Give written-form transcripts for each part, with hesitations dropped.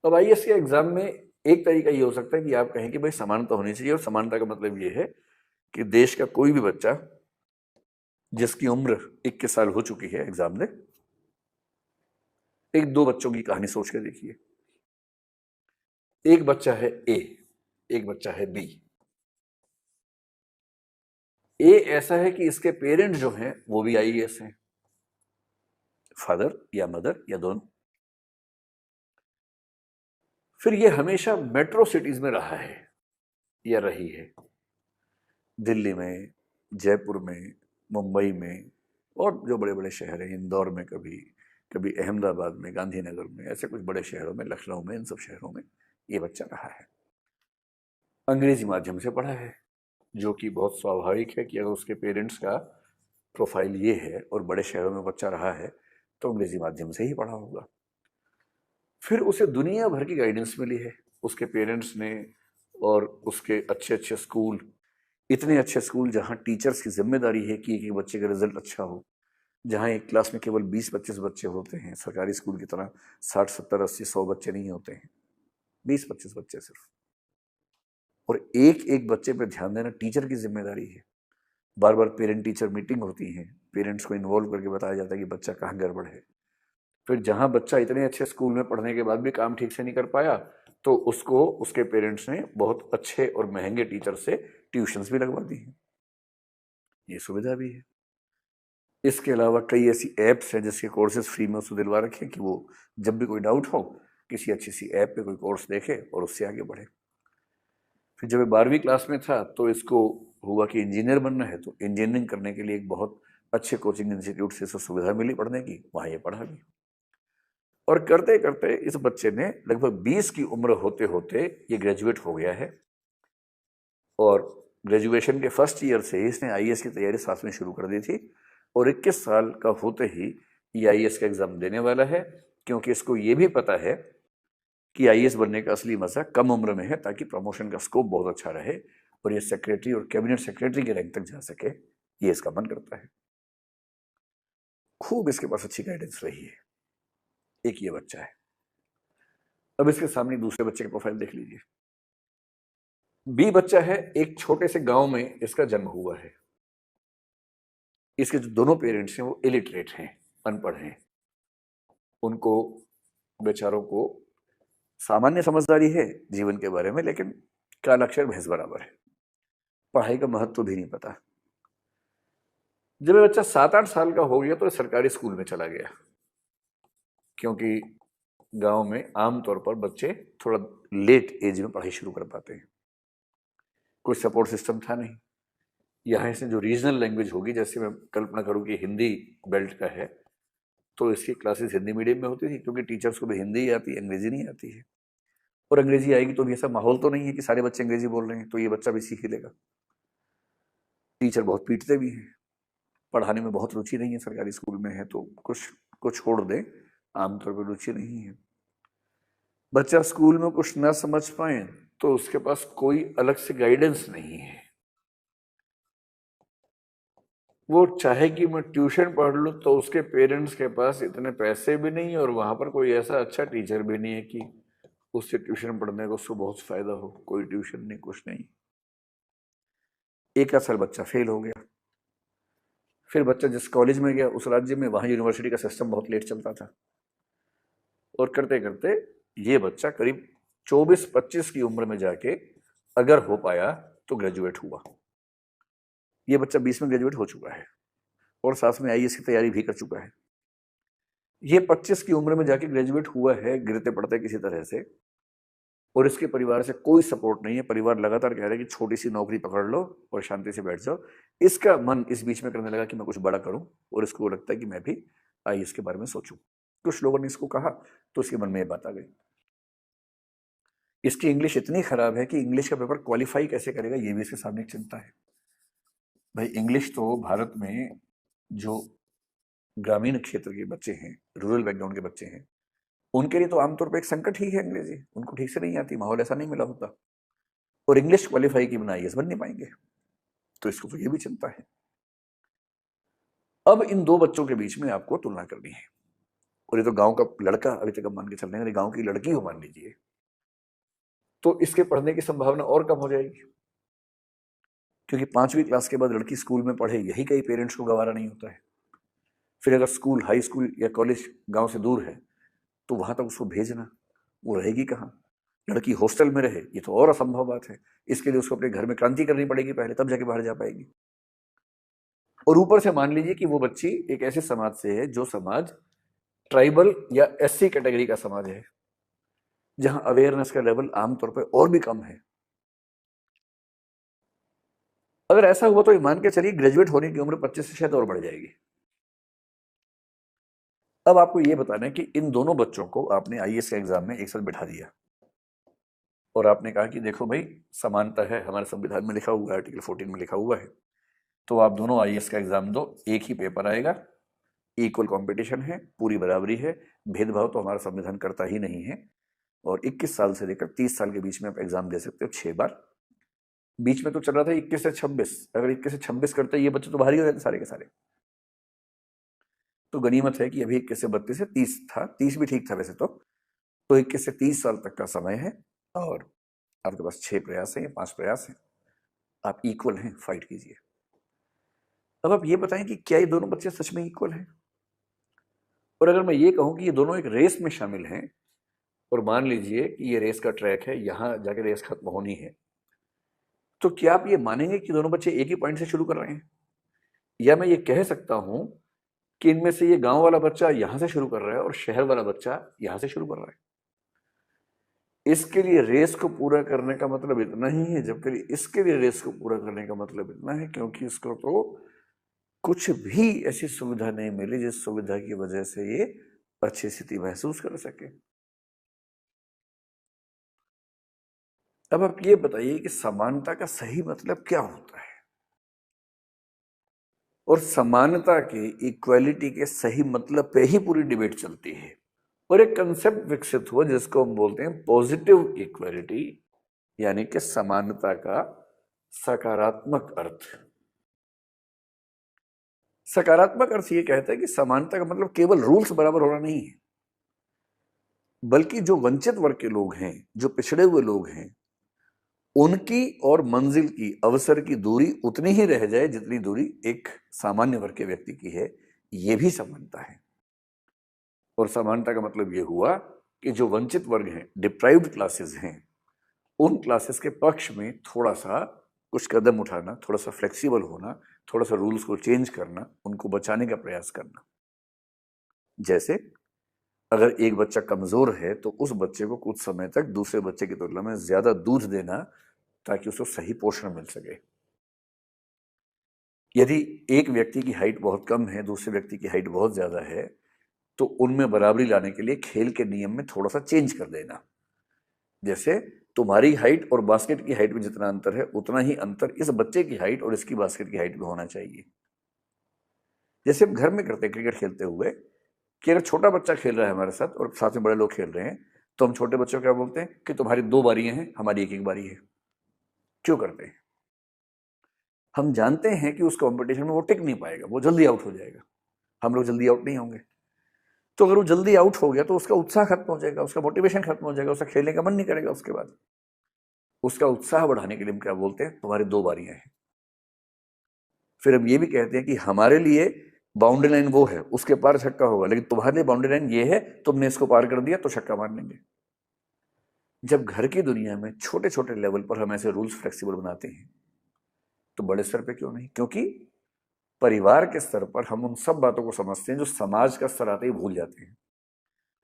अब आईएएस के एग्जाम में एक तरीका ये हो सकता है कि आप कहें कि भाई समानता होनी चाहिए, और समानता का मतलब ये है कि देश का कोई भी बच्चा जिसकी उम्र 21 साल हो चुकी है एग्जाम दे। एक दो बच्चों की कहानी सोच के देखिए। एक बच्चा है ए, एक बच्चा है बी। ए ऐसा है कि इसके पेरेंट्स जो हैं वो भी आईएएस हैं, फादर या मदर या दोनों। फिर ये हमेशा मेट्रो सिटीज में रहा है या रही है, दिल्ली में, जयपुर में, मुंबई में, और जो बड़े बड़े शहर हैं, इंदौर में, कभी कभी अहमदाबाद में, गांधीनगर में, ऐसे कुछ बड़े शहरों में, लखनऊ में, इन सब शहरों में ये बच्चा रहा है। अंग्रेजी माध्यम से पढ़ा है, जो कि बहुत स्वाभाविक है कि अगर उसके पेरेंट्स का प्रोफाइल ये है और बड़े शहरों में बच्चा रहा है तो अंग्रेजी माध्यम से ही पढ़ा होगा। फिर उसे दुनिया भर की गाइडेंस मिली है उसके पेरेंट्स ने, और उसके अच्छे अच्छे स्कूल, इतने अच्छे स्कूल जहाँ टीचर्स की जिम्मेदारी है कि एक एक बच्चे का रिजल्ट अच्छा हो, जहाँ एक क्लास में केवल 20-25 बच्चे होते हैं, सरकारी स्कूल की तरह 60-70-80-100 बच्चे नहीं होते हैं, 20-25 बच्चे सिर्फ, और एक एक बच्चे पर ध्यान देना टीचर की जिम्मेदारी है। बार बार पेरेंट टीचर मीटिंग होती है, पेरेंट्स को इन्वॉल्व करके बताया जाता है कि बच्चा कहाँ गड़बड़ है। फिर जहाँ बच्चा इतने अच्छे स्कूल में पढ़ने के बाद भी काम ठीक से नहीं कर पाया तो उसको उसके पेरेंट्स ने बहुत अच्छे और महंगे टीचर से ट्यूशन्स भी लगवा दी हैं, ये सुविधा भी है। इसके अलावा कई ऐसी ऐप्स हैं जिसके कोर्सेज फ्री में उसको दिलवा रखे कि वो जब भी कोई डाउट हो किसी अच्छी सी ऐप पे कोई कोर्स देखे और उससे आगे बढ़े। फिर जब 12वीं क्लास में था तो इसको हुआ कि इंजीनियर बनना है, तो इंजीनियरिंग करने के लिए एक बहुत अच्छे कोचिंग इंस्टीट्यूट से सुविधा मिली पढ़ने की, वहाँ ये पढ़ा भी। और करते करते इस बच्चे ने लगभग 20 की उम्र होते होते ये ग्रेजुएट हो गया है, और ग्रेजुएशन के फर्स्ट ईयर से ही इसने आईएएस की तैयारी साथ में शुरू कर दी थी, और 21 साल का होते ही ये आईएएस का एग्जाम देने वाला है, क्योंकि इसको ये भी पता है कि आईएएस बनने का असली मजा कम उम्र में है, ताकि प्रमोशन का स्कोप बहुत अच्छा रहे और ये सेक्रेटरी और कैबिनेट सेक्रेटरी के रैंक तक जा सके, ये इसका मन करता है। खूब इसके पास अच्छी गाइडेंस रही है। एक ये बच्चा है। अब इसके सामने दूसरे बच्चे का प्रोफाइल देख लीजिए। बी बच्चा है, एक छोटे से गांव में इसका जन्म हुआ है। इसके जो दोनों पेरेंट्स हैं वो इलिटरेट हैं, अनपढ़ हैं। उनको बेचारों को सामान्य समझदारी है जीवन के बारे में, लेकिन काला अक्षर भैंस बराबर है, पढ़ाई का महत्व भी नहीं पता। जब ये बच्चा 7-8 साल का हो गया तो सरकारी स्कूल में चला गया, क्योंकि गांव में आमतौर पर बच्चे थोड़ा लेट एज में पढ़ाई शुरू कर पाते हैं, कोई सपोर्ट सिस्टम था नहीं। यहाँ से जो रीजनल लैंग्वेज होगी, जैसे मैं कल्पना करूँ कि हिंदी बेल्ट का है तो इसकी क्लासेस हिंदी मीडियम में होती थी, क्योंकि टीचर्स को भी हिंदी ही आती है, अंग्रेजी नहीं आती है। और अंग्रेजी आएगी तो भी ऐसा माहौल तो नहीं है कि सारे बच्चे अंग्रेजी बोल रहे हैं, तो ये बच्चा भी सीख ही लेगा। टीचर बहुत पीटते भी हैं, पढ़ाने में बहुत रुचि नहीं है, सरकारी स्कूल में है तो कुछ कुछ छोड़ दें, आमतौर पर रुचि नहीं है। बच्चा स्कूल में कुछ ना समझ पाए तो उसके पास कोई अलग से गाइडेंस नहीं है। वो चाहे कि मैं ट्यूशन पढ़ लूँ तो उसके पेरेंट्स के पास इतने पैसे भी नहीं, और वहाँ पर कोई ऐसा अच्छा टीचर भी नहीं है कि उससे ट्यूशन पढ़ने को उसको बहुत फायदा हो। कोई ट्यूशन नहीं, कुछ नहीं। एक साल बच्चा फेल हो गया। फिर बच्चा जिस कॉलेज में गया उस राज्य में, वहाँ यूनिवर्सिटी का सिस्टम बहुत लेट चलता था, और करते करते ये बच्चा करीब 24-25 की उम्र में जाके अगर हो पाया तो ग्रेजुएट हुआ। ये बच्चा 20 में ग्रेजुएट हो चुका है और साथ में आईएएस की तैयारी भी कर चुका है। ये 25 की उम्र में जाके ग्रेजुएट हुआ है गिरते पड़ते किसी तरह से, और इसके परिवार से कोई सपोर्ट नहीं है। परिवार लगातार कह रहा है कि छोटी सी नौकरी पकड़ लो और शांति से बैठ जाओ। इसका मन इस बीच में करने लगा कि मैं कुछ बड़ा करूं, और इसको लगता है कि मैं भी आईएएस के बारे में सोचूं। कुछ लोगों ने इसको कहा तो इसके मन में ये बात आ गई। इसकी इंग्लिश इतनी खराब है कि इंग्लिश का पेपर क्वालिफाई कैसे करेगा, ये भी इसके सामने एक चिंता है। भाई इंग्लिश तो भारत में जो ग्रामीण क्षेत्र के बच्चे हैं, रूरल बैकग्राउंड के बच्चे हैं, उनके लिए तो आमतौर पर एक संकट ही है अंग्रेजी। उनको ठीक से नहीं आती, माहौल ऐसा नहीं मिला होता, और इंग्लिश क्वालिफाई की बिना आईएएस बन नहीं पाएंगे, तो इसको तो ये भी चिंता है। अब इन दो बच्चों के बीच में आपको तुलना करनी है, और ये तो गांव का लड़का, अभी तक हम मान के चल रहे हैं गांव की लड़की हो मान लीजिए, तो इसके पढ़ने की संभावना और कम हो जाएगी, क्योंकि 5वीं क्लास के बाद लड़की स्कूल में पढ़े यही कई पेरेंट्स को गवारा नहीं होता है। फिर अगर स्कूल, हाई स्कूल या कॉलेज गांव से दूर है तो वहां तक उसको भेजना, वो रहेगी कहाँ? लड़की हॉस्टल में रहे ये तो और असंभव बात है। इसके लिए उसको अपने घर में क्रांति करनी पड़ेगी पहले, तब जाके बाहर जा पाएगी। और ऊपर से मान लीजिए कि वो बच्ची एक ऐसे समाज से है जो समाज ट्राइबल या एससी कैटेगरी का समाज है, जहां अवेयरनेस का लेवल आमतौर पर और भी कम है। अगर ऐसा हुआ तो मान के चलिए ग्रेजुएट होने की उम्र 25 से शायद और बढ़ जाएगी। अब आपको ये बताना है कि इन दोनों बच्चों को आपने आईएएस के एग्जाम में एक साथ बिठा दिया और आपने कहा कि देखो भाई, समानता है, हमारे संविधान में लिखा हुआ है, आर्टिकल 14 में लिखा हुआ है, तो आप दोनों आईएएस का एग्जाम दो, एक ही पेपर आएगा, इक्वल कंपटीशन है, पूरी बराबरी है, भेदभाव तो हमारा संविधान करता ही नहीं है। और 21 साल से लेकर 30 साल के बीच में आप एग्जाम दे सकते हो 6 बार। बीच में तो चल रहा था 21 से 26, अगर 21 से 26 करते ये बच्चे तो बाहर ही हो जाते सारे के सारे। तो गनीमत है कि अभी 21 से 32 से 30 था, 30 भी ठीक था वैसे तो 21 से 30 साल तक का समय है और आपके पास 6 प्रयास हैं, 5 प्रयास हैं, आप इक्वल हैं, फाइट कीजिए। अब आप ये बताएं कि क्या ये दोनों बच्चे सच में इक्वल हैं? और अगर मैं ये कहूं कि ये दोनों एक रेस में शामिल हैं और मान लीजिए कि ये रेस का ट्रैक है, यहां जाके रेस खत्म होनी है, तो क्या आप ये मानेंगे कि दोनों बच्चे एक ही पॉइंट से शुरू कर रहे हैं? या मैं ये कह सकता हूं कि इनमें से ये गांव वाला बच्चा यहां से शुरू कर रहा है और शहर वाला बच्चा यहां से शुरू कर रहा है? इसके लिए रेस को पूरा करने का मतलब इतना ही है, जबकि इसके लिए रेस को पूरा करने का मतलब इतना है क्योंकि इसको तो कुछ भी ऐसी सुविधा नहीं मिली जिस सुविधा की वजह से ये अच्छी स्थिति महसूस कर सके। अब आप ये बताइए कि समानता का सही मतलब क्या होता है और समानता के, इक्वालिटी के सही मतलब पे ही पूरी डिबेट चलती है। और एक कंसेप्ट विकसित हुआ जिसको हम बोलते हैं पॉजिटिव इक्वालिटी, यानी कि समानता का सकारात्मक अर्थ। सकारात्मक अर्थ ये कहता है कि समानता का मतलब केवल रूल्स बराबर होना नहीं है, बल्कि जो वंचित वर्ग के लोग हैं, जो पिछड़े हुए लोग हैं, उनकी और मंजिल की, अवसर की दूरी उतनी ही रह जाए जितनी दूरी एक सामान्य वर्ग के व्यक्ति की है। यह भी समानता है। और समानता का मतलब यह हुआ कि जो वंचित वर्ग हैं, डिप्राइव्ड क्लासेस हैं, उन क्लासेस के पक्ष में थोड़ा सा कुछ कदम उठाना, थोड़ा सा फ्लेक्सिबल होना, थोड़ा सा रूल्स को चेंज करना, उनको बचाने का प्रयास करना। जैसे अगर एक बच्चा कमजोर है तो उस बच्चे को कुछ समय तक दूसरे बच्चे की तुलना में ज्यादा दूध देना ताकि उसको सही पोषण मिल सके। यदि एक व्यक्ति की हाइट बहुत कम है, दूसरे व्यक्ति की हाइट बहुत ज्यादा है, तो उनमें बराबरी लाने के लिए खेल के नियम में थोड़ा सा चेंज कर देना। जैसे तुम्हारी हाइट और बास्केट की हाइट में जितना अंतर है उतना ही अंतर इस बच्चे की हाइट और इसकी बास्केट की हाइट में होना चाहिए। जैसे हम घर में करते हैं क्रिकेट खेलते हुए कि अगर छोटा बच्चा खेल रहा है हमारे साथ और साथ में बड़े लोग खेल रहे हैं, तो हम छोटे बच्चों को क्या बोलते हैं कि तुम्हारी 2 बारियां हैं, हमारी एक बारी है। क्यों करते हैं? हम जानते हैं कि उस कंपटीशन में वो टिक नहीं पाएगा, वो जल्दी आउट हो जाएगा, हम लोग जल्दी आउट नहीं होंगे। तो अगर वो जल्दी आउट हो गया तो उसका उत्साह खत्म हो जाएगा, उसका मोटिवेशन खत्म हो जाएगा, उसका खेलने का मन नहीं करेगा। उसके बाद उसका उत्साह बढ़ाने के लिए हम क्या बोलते हैं, तुम्हारी 2 बारियां हैं। फिर हम ये भी कहते हैं कि हमारे लिए बाउंड्री लाइन वो है, उसके पार छक्का होगा, लेकिन तुम्हारे लिए बाउंड्री लाइन ये है, तुमने इसको पार कर दिया तो छक्का मार लेंगे। जब घर की दुनिया में छोटे छोटे लेवल पर हम ऐसे रूल्स फ्लेक्सिबल बनाते हैं, तो बड़े स्तर पे क्यों नहीं? क्योंकि परिवार के स्तर पर हम उन सब बातों को समझते हैं जो समाज का स्तर आते ही भूल जाते हैं।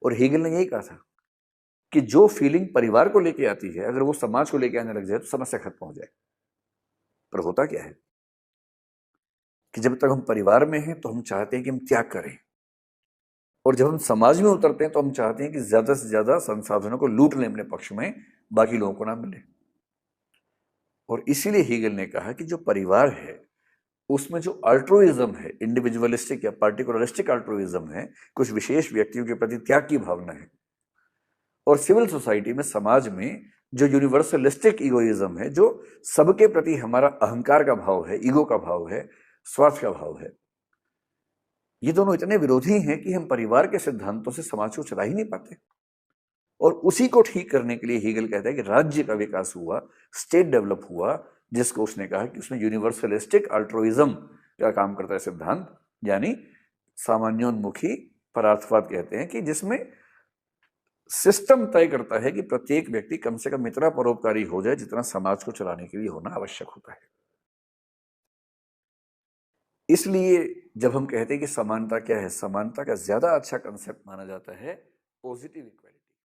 और हेगल ने यही कहा था कि जो फीलिंग परिवार को लेके आती है, अगर वो समाज को लेके आने लग जाए तो समस्या खत्म हो जाए। पर होता क्या है कि जब तक हम परिवार में हैं तो हम चाहते हैं कि हम त्याग करें, और जब हम समाज में उतरते हैं तो हम चाहते हैं कि ज्यादा से ज्यादा संसाधनों को लूट लें अपने पक्ष में, बाकी लोगों को ना मिले। और इसीलिए हीगल ने कहा कि जो परिवार है उसमें जो अल्ट्रुइज्म है, इंडिविजुअलिस्टिक या पार्टिकुलरिस्टिक अल्ट्रुइज्म है, कुछ विशेष व्यक्तियों के प्रति त्याग की भावना है। और सिविल सोसाइटी में, समाज में जो यूनिवर्सलिस्टिक इगोइज्म है, जो सबके प्रति हमारा अहंकार का भाव है, ईगो का भाव है, स्वार्थ का भाव है, ये दोनों इतने विरोधी हैं कि हम परिवार के सिद्धांतों से समाज को चला ही नहीं पाते। और उसी को ठीक करने के लिए हीगल कहता है कि राज्य का विकास हुआ, स्टेट डेवलप हुआ, जिसको उसने कहा कि उसमें यूनिवर्सलिस्टिक अल्ट्रुइज्म का काम करता है सिद्धांत, यानी सामान्योन्मुखी परार्थवाद कहते हैं, कि जिसमें सिस्टम तय करता है कि प्रत्येक व्यक्ति कम से कम इतना परोपकारी हो जाए जितना समाज को चलाने के लिए होना आवश्यक होता है। इसलिए जब हम कहते हैं कि समानता क्या है, समानता का ज्यादा अच्छा कंसेप्ट माना जाता है पॉजिटिव इक्वालिटी।